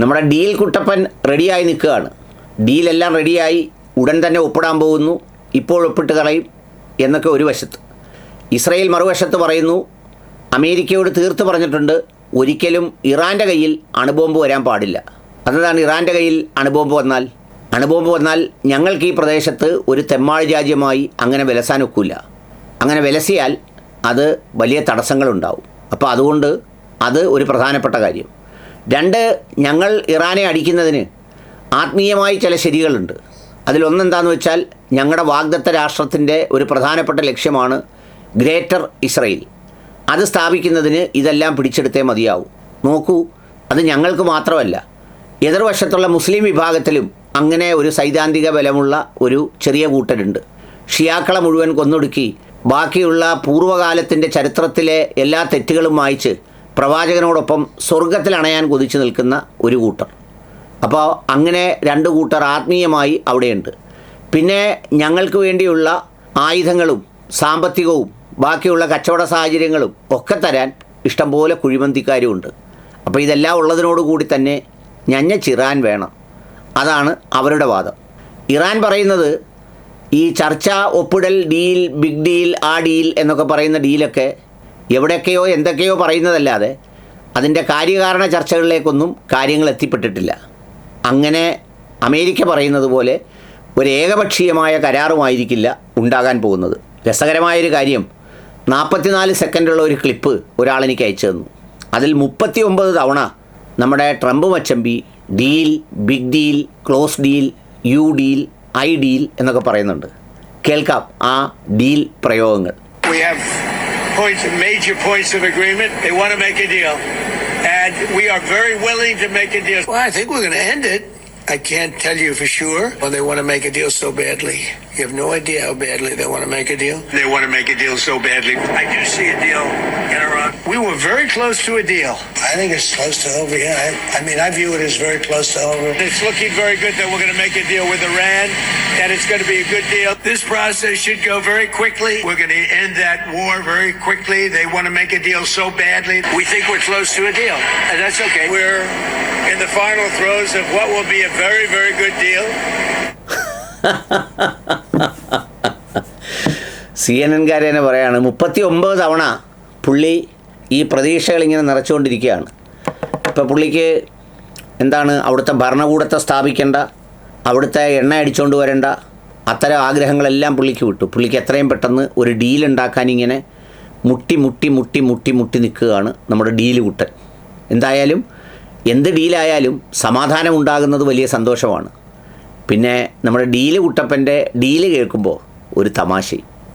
നമ്മുടെ ഡീൽ കുട്ടപ്പൻ റെഡിയായി നിൽക്കുകയാണ്. ഡീലെല്ലാം റെഡിയായി, ഉടൻ തന്നെ ഒപ്പിടാൻ പോകുന്നു, ഇപ്പോൾ ഒപ്പിട്ട് കളയും എന്നൊക്കെ ഒരു വശത്ത്. ഇസ്രയേൽ മറുവശത്ത് പറയുന്നു, അമേരിക്കയോട് തീർത്ത് പറഞ്ഞിട്ടുണ്ട്, ഒരിക്കലും ഇറാൻ്റെ കയ്യിൽ അണുബോംബ് വരാൻ പാടില്ല. അതാണ് ഇറാൻ്റെ കയ്യിൽ അണുബോംബ് വന്നാൽ ഞങ്ങൾക്ക് ഈ പ്രദേശത്ത് ഒരു തെമ്മാഴ് രാജ്യമായി അങ്ങനെ വിലസാൻ ഒക്കില്ല. അങ്ങനെ വിലസിയാൽ അത് വലിയ തടസ്സങ്ങളുണ്ടാവും. അപ്പോൾ അതുകൊണ്ട് അത് ഒരു പ്രധാനപ്പെട്ട കാര്യം. 2, ഞങ്ങൾ ഇറാനെ അടിക്കുന്നതിന് ആത്മീയമായി ചില ശരികളുണ്ട്. അതിലൊന്നെന്താണെന്ന് വെച്ചാൽ, ഞങ്ങളുടെ വാഗ്ദത്ത രാഷ്ട്രത്തിൻ്റെ ഒരു പ്രധാനപ്പെട്ട ലക്ഷ്യമാണ് ഗ്രേറ്റർ ഇസ്രയേൽ. അത് സ്ഥാപിക്കുന്നതിന് ഇതെല്ലാം പിടിച്ചെടുത്തേ മതിയാവും. നോക്കൂ, അത് ഞങ്ങൾക്ക് മാത്രമല്ല, എതിർവശത്തുള്ള മുസ്ലിം വിഭാഗത്തിലും അങ്ങനെ ഒരു സൈദ്ധാന്തിക ബലമുള്ള ഒരു ചെറിയ കൂട്ടരുണ്ട്. ഷിയാക്കളെ മുഴുവൻ കൊന്നൊടുക്കി ബാക്കിയുള്ള പൂർവ്വകാലത്തിൻ്റെ ചരിത്രത്തിലെ എല്ലാ തെറ്റുകളും മായ്ച്ച് പ്രവാചകനോടൊപ്പം സ്വർഗത്തിൽ അണയാൻ കൊതിച്ചു നിൽക്കുന്ന ഒരു കൂട്ടർ. അപ്പോൾ അങ്ങനെ 2 കൂട്ടർ ആത്മീയമായി അവിടെയുണ്ട്. പിന്നെ ഞങ്ങൾക്ക് വേണ്ടിയുള്ള ആയുധങ്ങളും സാമ്പത്തികവും ബാക്കിയുള്ള കച്ചവട സാഹചര്യങ്ങളും ഒക്കെ തരാൻ ഇഷ്ടംപോലെ കുഴിമന്തിക്കാരുമുണ്ട്. അപ്പോൾ ഇതെല്ലാം ഉള്ളതിനോടുകൂടി തന്നെ ഇറാൻ വേണം. അതാണ് അവരുടെ വാദം. ഇറാൻ പറയുന്നത്, ഈ ചർച്ച, ഒപ്പിടൽ, ഡീൽ, ബിഗ് ഡീൽ, ആ ഡീൽ എന്നൊക്കെ പറയുന്ന ഡീലൊക്കെ എവിടെയൊക്കെയോ എന്തൊക്കെയോ പറയുന്നതല്ലാതെ അതിൻ്റെ കാര്യകാരണ ചർച്ചകളിലേക്കൊന്നും കാര്യങ്ങൾ എത്തിപ്പെട്ടിട്ടില്ല. അങ്ങനെ അമേരിക്ക പറയുന്നത് പോലെ ഒരു ഏകപക്ഷീയമായ കരാറുമായിരിക്കില്ല ഉണ്ടാകാൻ പോകുന്നത്. രസകരമായൊരു കാര്യം, 44 സെക്കൻഡുള്ള ഒരു ക്ലിപ്പ് ഒരാളെനിക്ക് അയച്ചു തന്നു. അതിൽ 39 തവണ നമ്മുടെ ട്രംപ് മച്ചമ്പി deal, big deal, close deal, you deal, I deal എന്നൊക്കെ പറയുന്നുണ്ട്. കേൾക്കാം ആ ഡീൽ പ്രയോഗങ്ങൾ. Major points of agreement. They want to make a deal, and we are very willing to make a deal. Well, I think we're going to end it. I can't tell you for sure. Well, they want to make a deal so badly. You have no idea how badly they want to make a deal. They want to make a deal so badly. I do see a deal in Iran. We were very close to a deal. I think it's close to over. Yeah, I mean, I view it as very close to over. It's looking very good that we're going to make a deal with Iran, and it's going to be a good deal. This process should go very quickly. We're going to end that war very quickly. They want to make a deal so badly. We think we're close to a deal, and that's okay. We're in the final throes of what will be a very, very good deal. CNN തന്നെ പറയാണ്, 39 തവണ പുള്ളി ഈ പ്രതീക്ഷകളിങ്ങനെ നിറച്ചുകൊണ്ടിരിക്കുകയാണ്. ഇപ്പോൾ പുള്ളിക്ക് എന്താണ്, അവിടുത്തെ ഭരണകൂടത്തെ സ്ഥാപിക്കേണ്ട, അവിടുത്തെ എണ്ണ അടിച്ചുകൊണ്ട് വരേണ്ട, അത്തരം ആഗ്രഹങ്ങളെല്ലാം പുള്ളിക്ക് വിട്ടു. പുള്ളിക്ക് എത്രയും പെട്ടെന്ന് ഒരു ഡീൽ ഉണ്ടാക്കാൻ ഇങ്ങനെ മുട്ടി നിൽക്കുകയാണ് നമ്മുടെ ഡീല് കുട്ടൻ. എന്തായാലും എന്ത് ഡീലായാലും സമാധാനം ഉണ്ടാകുന്നത് വലിയ സന്തോഷമാണ്. പിന്നെ നമ്മുടെ ഡീല് കുട്ടപ്പൻ്റെ ഡീല് കേൾക്കുമ്പോൾ ഒരു തമാശയും.